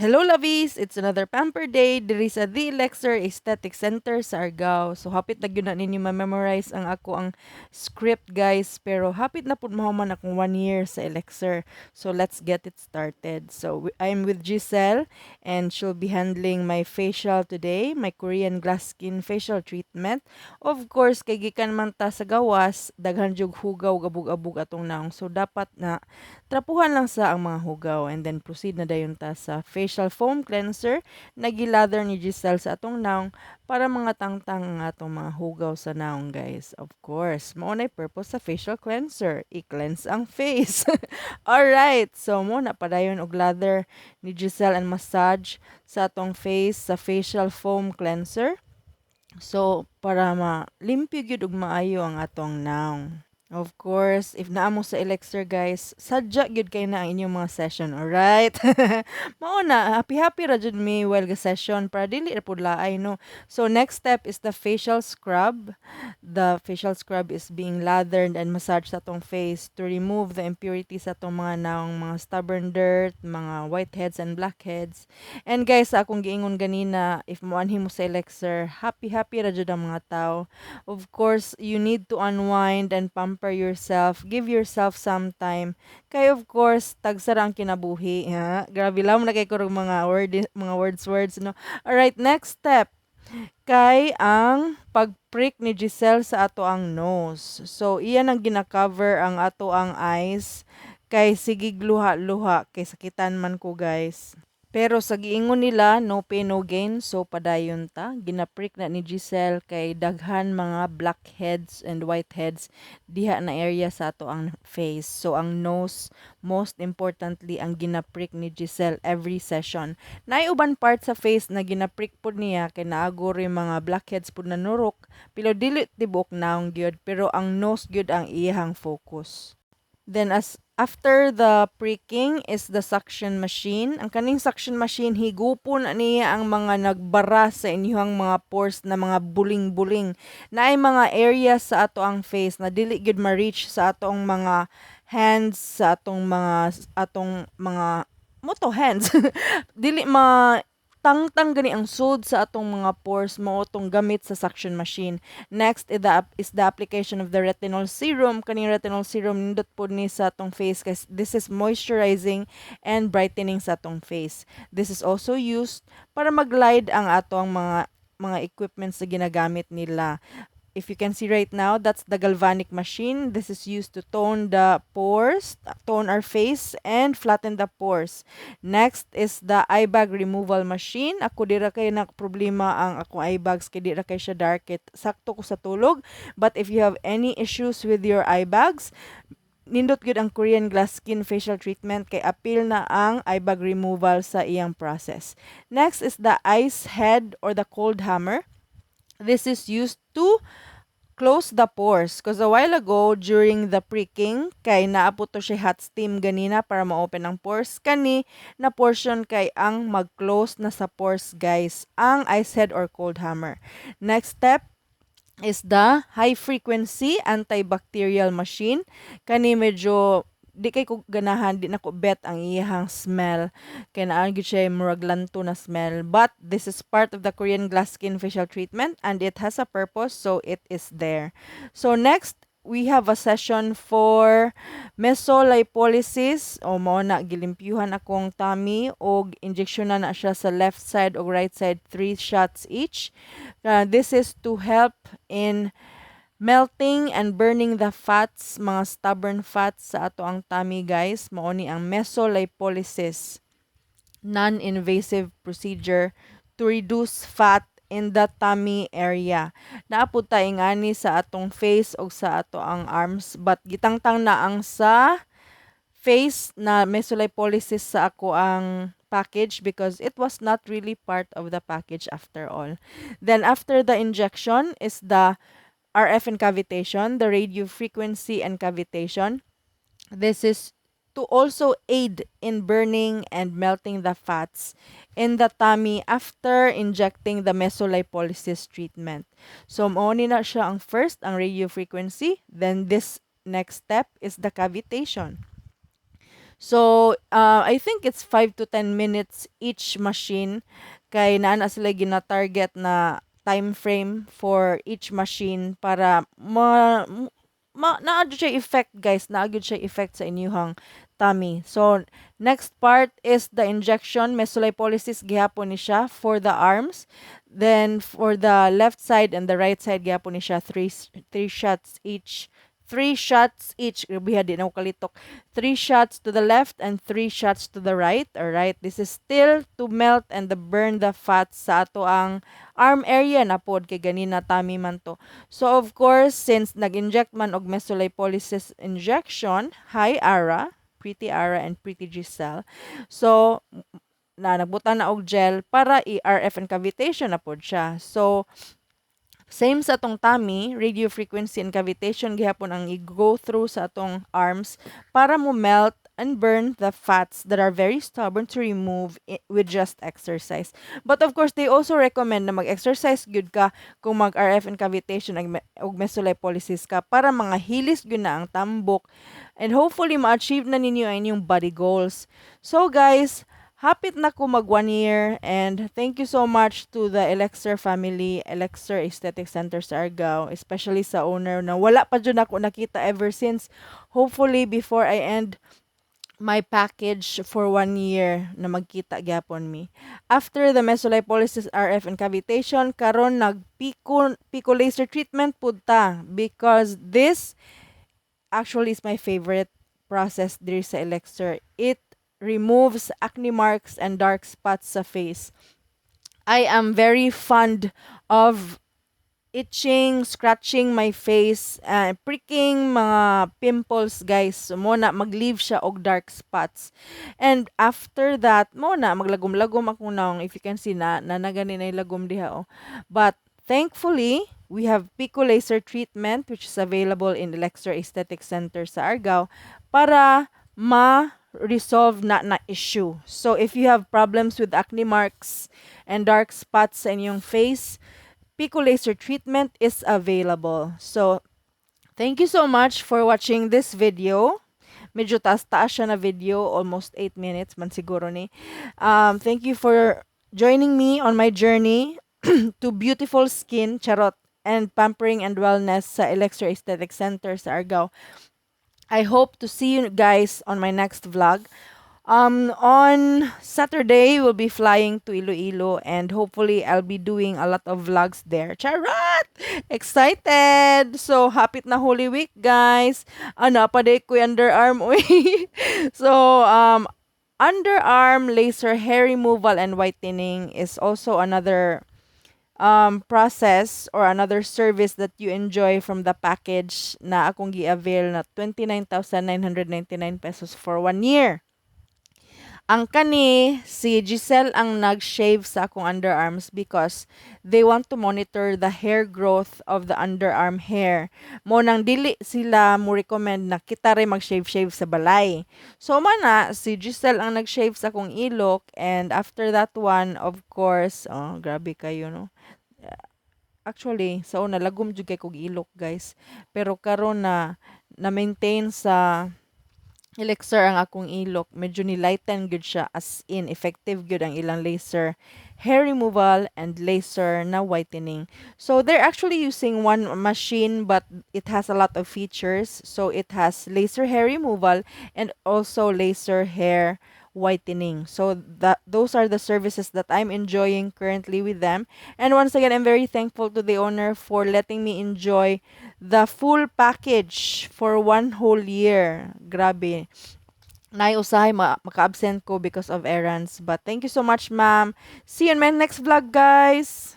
Hello lovies! It's another pamper day diri sa The Lexer Aesthetic Center sa Argao. So hapit na gyud na ninyo ma-memorize ang ako ang script guys, pero hapit na pud mahuman akong 1 year sa Elexer. So let's get it started. So I'm with Giselle and she'll be handling my facial today, my Korean glass skin facial treatment. Of course, kay gikan man ta sa gawas, daghan jug hugaw gabug-abog atong naong. So dapat na trapuhan lang sa ang mga hugaw and then proceed na dayon ta sa facial foam cleanser na gilather ni Giselle sa atong naong para mga tangtang ang atong mga hugaw sa naong guys. Of course, mao na purpose sa facial cleanser, i-cleanse ang face. Alright, so mo na padayon og lather ni Giselle and massage sa atong face sa facial foam cleanser. So, para malimpyo gyud ug maayo ang atong naong. Of course, if naamo sa Elixir guys, sadya gyud kay na ang inyong mga session, alright? Mao na, happy ra jud mi while ga session para dili ra pud laay no. So next step is the facial scrub. The facial scrub is being lathered and massaged sa atong face to remove the impurities sa atong mga naong mga stubborn dirt, mga whiteheads and blackheads. And guys, sa akong giingon ganina, if moanhi mo sa Elixir, happy ra jud ang mga tao. Of course, you need to unwind and pamper yourself. Give yourself some time. Kay of course, tagsara ang kinabuhi. Ha? Grabe lang na kay kurong mga words no. Alright, next step kay ang pagprick ni Giselle sa ato ang nose. So, iyan ang gina-cover ang ato ang eyes kay sigig luha-luha kay sakitan man ko guys. Pero sa giingon nila, no pain no gain, so padayon ta. Ginaprick na ni Giselle kay daghan mga blackheads and whiteheads diha na area sa ato ang face. So ang nose, most importantly, ang ginaprick ni Giselle every session. Naay uban part sa face na ginaprick pud niya kay naago rin mga blackheads pud na nurok, pero dili tibok naong gyud, pero ang nose gyud ang iyang focus. Then as after the pricking is the suction machine. Ang kaning suction machine higupon niya ang mga nagbara sa inyong mga pores na mga buling-buling. Na ay mga areas sa ato ang face na dili gyud ma-reach sa atong mga hands, sa atong mga moto hands. Dili ma tangtang gani ang sud sa atong mga pores mao tong gamit sa suction machine. Next is the application of the retinol serum. Kaning retinol serum nindot po ni sa atong face kasi this is moisturizing and brightening sa atong face. This is also used para mag-glide ang atong mga equipments na ginagamit nila. If you can see right now, that's the galvanic machine. This is used to tone the pores, tone our face, and flatten the pores. Next is the eye bag removal machine. Ako dira kay na problema ang akong eye bags kay dira kay siya dark. Sakto ko sa tulog. But if you have any issues with your eye bags, nindot gyud ang Korean glass skin facial treatment kay appeal na ang eye bag removal sa iyang process. Next is the ice head or the cold hammer. This is used to close the pores. Because a while ago, during the pricking, kay naapot to siya hot steam ganina para ma-open ang pores. Kani na portion kay ang mag-close na sa pores guys, ang ice head or cold hammer. Next step is the high frequency antibacterial machine. Kani medyo di kay ko ganahan, di na ko bet ang iyang smell kay naa gyud siya murag lanto na smell, but this is part of the Korean glass skin facial treatment and it has a purpose, so it is there. So next we have a session for mesolipolysis o mao na gilimpyuhan akong tummy og injection na siya sa left side o right side, 3 shots each. This is to help in melting and burning the fats, mga stubborn fats sa ato ang tummy guys. Mao ni ang mesolipolysis, non-invasive procedure to reduce fat in the tummy area. Naapod ta ingani sa atong face o sa ato ang arms, but gitangtang na ang sa face na mesolipolysis sa ako ang package because it was not really part of the package after all. Then after the injection is the RF and cavitation, the radio frequency and cavitation. This is to also aid in burning and melting the fats in the tummy after injecting the mesolipolysis treatment. So, mao ni na siya ang first, ang radio frequency. Then, this next step is the cavitation. So, I think it's 5 to 10 minutes each machine. Kay naa sila gina-target na time frame for each machine para naagyo siya effect guys, naagyo siya effect sa inyuhang tummy. So, next part is the injection. Mesolypolysis gihapon ni siya for the arms. Then, for the left side and the right side gihapon ni siya, three shots each. 3 shots each. Grabe di na ako kalitok. 3 shots to the left and 3 shots to the right. Alright, this is still to melt and to burn the fats sa ato ang arm area na pod kay ganina tami man to. So of course, since nag-inject man og mesolypolysis injection, hi Ara, Pretty Ara and Pretty Giselle. So nagbutang na og gel para i-RF and cavitation na pod siya. So same sa atong tummy, radio frequency and cavitation gihapon ang i-go through sa atong arms para mo melt and burn the fats that are very stubborn to remove with just exercise. But of course, they also recommend na mag-exercise gyud ka kung mag-RF and cavitation og mesolypolysis ka para mga hilis gyud na ang tambok and hopefully ma-achieve na ninyo ang inyong body goals. So guys, hapit na ko mag 1 year and thank you so much to the Elexir family, Elexir Aesthetic Center sa Argao, especially sa owner na wala pa dyan ako nakita ever since. Hopefully before I end my package for 1 year na magkita gyapon mi. After the mesolypolysis RF and cavitation, karon pico laser treatment pud ta because this actually is my favorite process diri sa Elexir. It removes acne marks and dark spots sa face. I am very fond of itching, scratching my face, pricking mga pimples guys. So, mo na mag-leave siya og dark spots. And after that, mo na maglagom-lagom ako na, if you can see na nagani na ilagom diha oh. But thankfully, we have Pico Laser treatment which is available in Elexir Aesthetic Center sa Argao para resolve na issue. So if you have problems with acne marks and dark spots sa inyong face, Pico Laser treatment is available. So thank you so much for watching this video. Medyo taas-taas siya na video, almost 8 minutes man siguro ni. Thank you for joining me on my journey to beautiful skin, charot, and pampering and wellness sa Elexir Aesthetic Center sa Argao. I hope to see you guys on my next vlog. On Saturday, we'll be flying to Iloilo and hopefully I'll be doing a lot of vlogs there. Charot! Excited! So, hapit na Holy Week, guys. Ano pa day ko yung underarm, uy. So, underarm laser hair removal and whitening is also another process or another service that you enjoy from the package na akong gi-avail na 29,999 pesos for 1 year. Ang kani, si Giselle ang nag-shave sa akong underarms because they want to monitor the hair growth of the underarm hair. Mo nang dili sila mo recommend na kita rin mag-shave-shave sa balay. So mana, si Giselle ang nag-shave sa akong ilok and after that one, of course, oh, grabe kayo, no? Actually, sa una, lagom jud kay kog ilok, guys. Pero karon na maintain sa Elexir ang akong ilok, medyo ni lighten good siya as in effective good ang ilang laser hair removal and laser na whitening. So they're actually using one machine but it has a lot of features. So it has laser hair removal and also laser hair whitening. So those are the services that I'm enjoying currently with them. And once again, I'm very thankful to the owner for letting me enjoy the full package for 1 whole year. Grabe. Naiusahay maka-absent ko because of errands. But thank you so much, ma'am. See you in my next vlog, guys.